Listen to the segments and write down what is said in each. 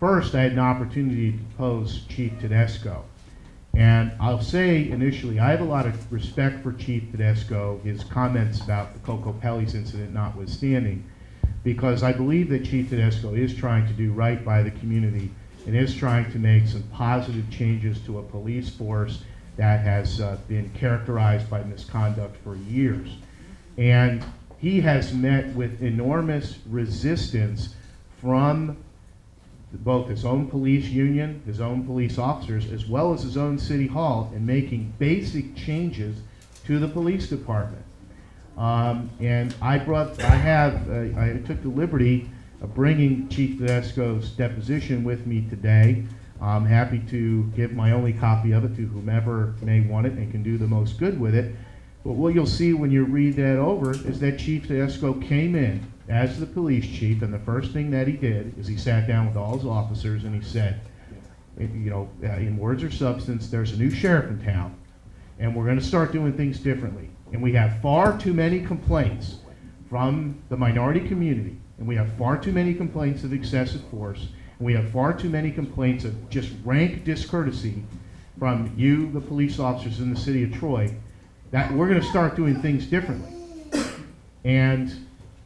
First, I had an opportunity to depose Chief Tedesco. And I'll say initially, I have a lot of respect for Chief Tedesco, his comments about the Coco Pelli's incident notwithstanding, because I believe that Chief Tedesco is trying to do right by the community and is trying to make some positive changes to a police force that has been characterized by misconduct for years. And he has met with enormous resistance from both his own police union, his own police officers, as well as his own city hall in making basic changes to the police department. And I took the liberty of bringing Chief Tedesco's deposition with me today. I'm happy to give my only copy of it to whomever may want it and can do the most good with it. But what you'll see when you read that over is that Chief Tedesco came in as the police chief, and the first thing that he did is he sat down with all his officers and he said, in words or substance, there's a new sheriff in town, and we're going to start doing things differently. And we have far too many complaints from the minority community, and we have far too many complaints of excessive force, and we have far too many complaints of just rank discourtesy from you, the police officers in the city of Troy, that we're going to start doing things differently. And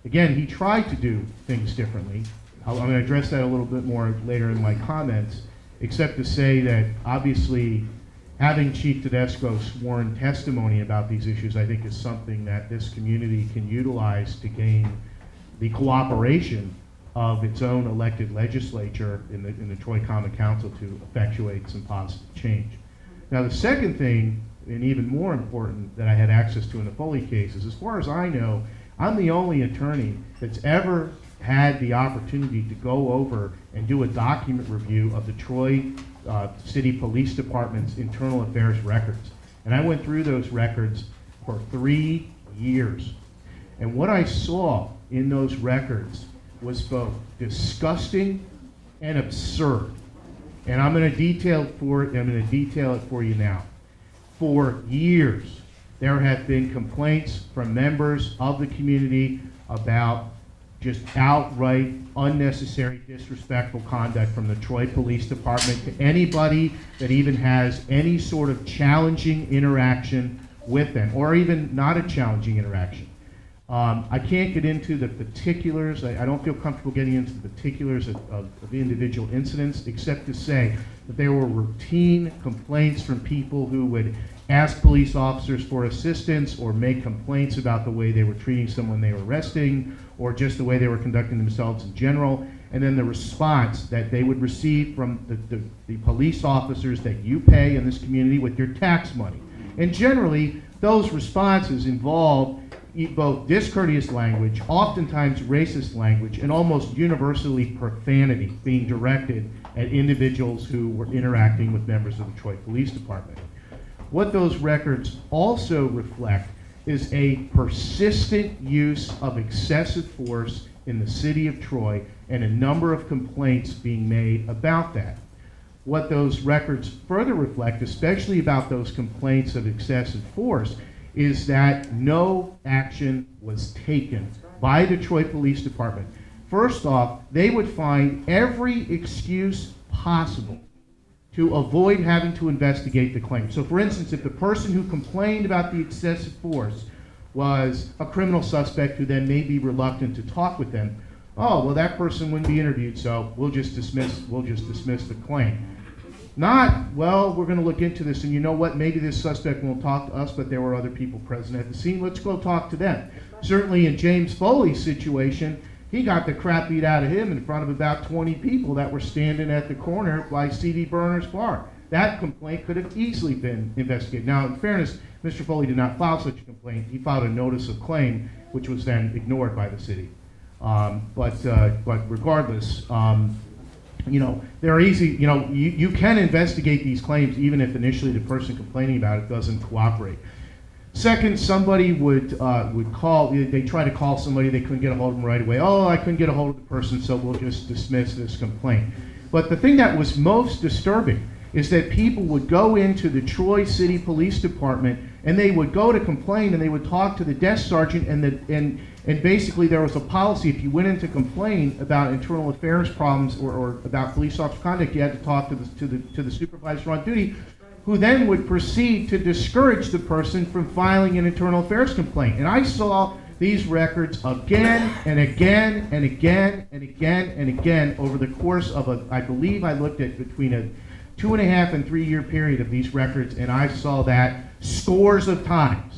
again, he tried to do things differently. I'm going to address that a little bit more later in my comments, except to say that obviously having Chief Tedesco's sworn testimony about these issues, I think, is something that this community can utilize to gain the cooperation of its own elected legislature in the Troy Common Council to effectuate some positive change. Now, the second thing, and even more important, that I had access to in the Foley case is, as far as I know, I'm the only attorney that's ever had the opportunity to go over and do a document review of the Troy City Police Department's internal affairs records. And I went through those records for 3 years. And what I saw in those records was both disgusting and absurd. And I'm going to detail it for you now. For years, there have been complaints from members of the community about just outright unnecessary disrespectful conduct from the Troy Police Department to anybody that even has any sort of challenging interaction with them, or even not a challenging interaction. I can't get into the particulars. I don't feel comfortable getting into the particulars of individual incidents, except to say that there were routine complaints from people who would ask police officers for assistance or make complaints about the way they were treating someone they were arresting, or just the way they were conducting themselves in general, and then the response that they would receive from the police officers that you pay in this community with your tax money. And generally, those responses involve both discourteous language, oftentimes racist language, and almost universally profanity being directed at individuals who were interacting with members of the Troy Police Department. What those records also reflect is a persistent use of excessive force in the city of Troy, and a number of complaints being made about that. What those records further reflect, especially about those complaints of excessive force, is that no action was taken by the Troy Police Department. First off, they would find every excuse possible to avoid having to investigate the claim. So for instance, if the person who complained about the excessive force was a criminal suspect who then may be reluctant to talk with them, oh, well, that person wouldn't be interviewed, so we'll just dismiss the claim. Not, well, we're going to look into this, and you know what, maybe this suspect won't talk to us, but there were other people present at the scene, let's go talk to them. Certainly in James Foley's situation, he got the crap beat out of him in front of about 20 people that were standing at the corner by C.D. Berner's bar. That complaint could have easily been investigated. Now, in fairness, Mr. Foley did not file such a complaint. He filed a notice of claim, which was then ignored by the city. But regardless, they're easy. You can investigate these claims even if initially the person complaining about it doesn't cooperate. Second, somebody would call. They try to call somebody. They couldn't get a hold of them right away. Oh, I couldn't get a hold of the person, so we'll just dismiss this complaint. But the thing that was most disturbing is that people would go into the Troy City Police Department and they would go to complain, and they would talk to the desk sergeant, and And basically there was a policy, if you went in to complain about internal affairs problems or about police officer conduct, you had to talk to the supervisor on duty, who then would proceed to discourage the person from filing an internal affairs complaint. And I saw these records again and again and again and again and again over the course of I believe I looked at between a 2.5 and 3 year period of these records, and I saw that scores of times.